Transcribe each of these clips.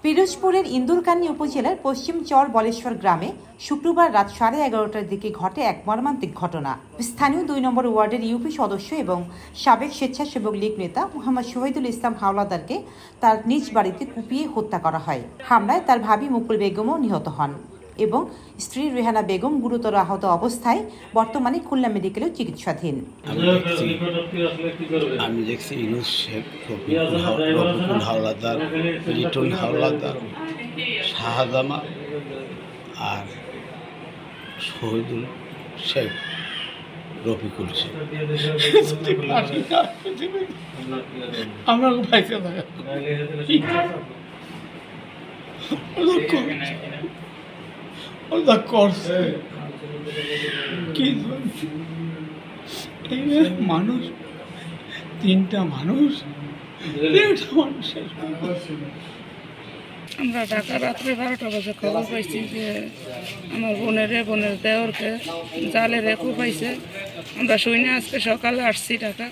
পিরোজপুরের ইন্দুরকান্দি উপজেলার পশ্চিম চর বলেশ্বর গ্রামে শুক্রবার রাত 11:30টার দিকে ঘটে এক মর্মান্তিক ঘটনা। স্থানীয় 2 নম্বর ওয়ার্ডের ইউপি সদস্য এবং সাবেক স্বেচ্ছাসেবক লীগ নেতা মোহাম্মদ শহীদুল ইসলাম হাওলাদারকে তার নিজ বাড়িতে কুপিয়ে হত্যা করা হয়। হামলায় তার ভাবি মুকুল বেগমও নিহত হন এবং স্ত্রী রেহানা বেগম গুরুতর আহত অবস্থায় বর্তমানে খুলনা মেডিকেলে চিকিৎসাধীন। আমি দেখছি ইউনুস শেখ, রফিকুল হাওলাদার, লিটন হাওলাদার, শাহজামা আর শহীদুল শেখ, রফিকুল শেখ আমরা পাইতে থাকা করছে কি মানুষ, তিনটা মানুষ আমরা ঢাকা রাত্রে 12টা বাজে খবর পাইছি যে আমার বোনের দেওরকে জালে রেখো পাইছে। আমরা শুনে আজকে সকালে আসছি ঢাকা,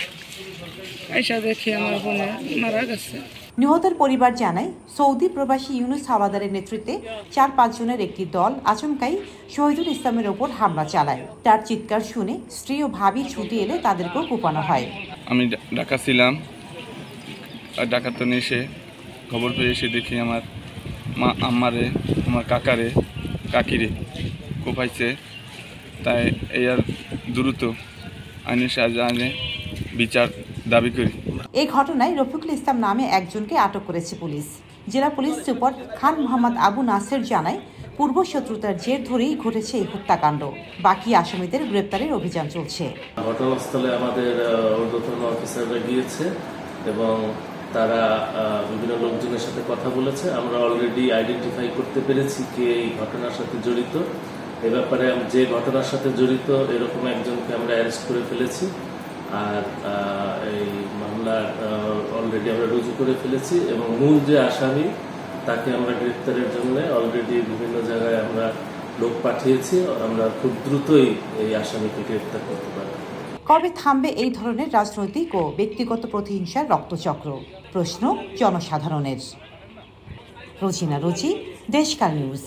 আইসা দেখি আমার বোনের মারা গেছে। নিহতের পরিবার জানায়, সৌদি প্রবাসী ইউনুস হাওলাদারের নেতৃত্বে 4-5 জনের একটি দল আচমকাই শহীদুল ইসলামের ওপর হামলা চালায়। তার চিৎকার শুনে স্ত্রী ও ভাবি ছুটে এলে তাদেরকেও কোপানো হয়। আমি ঢাকা ছিলাম, আর ঢাকা তো এসে খবর পেয়ে এসে দেখি আমার মা আম্মারে, আমার কাকারে, কাকিরে কোপাইছে। তাই এই আর দ্রুত আইনের সাহায্যে বিচার দাবি করি। এই ঘটনায় রফিকুল ইসলাম নামে একজনকে আটক করেছে পুলিশ। জেলা পুলিশ সুপার খান মোহাম্মদ আবু নাসের জানায়, পূর্ব শত্রুতার জের ধরেই ঘটেছে এই হত্যাকাণ্ড। বাকি আসামিদের গ্রেপ্তারের অভিযান চলছে। ঘটনাস্থলে আমাদের ঊর্ধ্বতন অফিসাররা গিয়েছে এবং তারা বিভিন্ন লোকজনের সাথে কথা বলেছে। আমরা অলরেডি আইডেন্টিফাই করতে পেরেছি কে এই ঘটনার সাথে জড়িত। এ ব্যাপারে যে ঘটনার সাথে জড়িত এরকম একজনকে আমরা অ্যারেস্ট করে ফেলেছি। আর এই মামলা অলরেডি আমরা রুজু করে ফেলেছি এবং মূল যে আসামি তাকে আমরা গ্রেপ্তারের জন্য অলরেডি বিভিন্ন জায়গায় আমরা লোক পাঠিয়েছি। আমরা খুব দ্রুতই এই আসামিকে গ্রেপ্তার করতে পারব। কবে থামবে এই ধরনের রাজনৈতিক ও ব্যক্তিগত প্রতিহিংসার রক্তচক্র? প্রশ্ন জনসাধারণের। রোজিনা রোজি, দেশকাল নিউজ।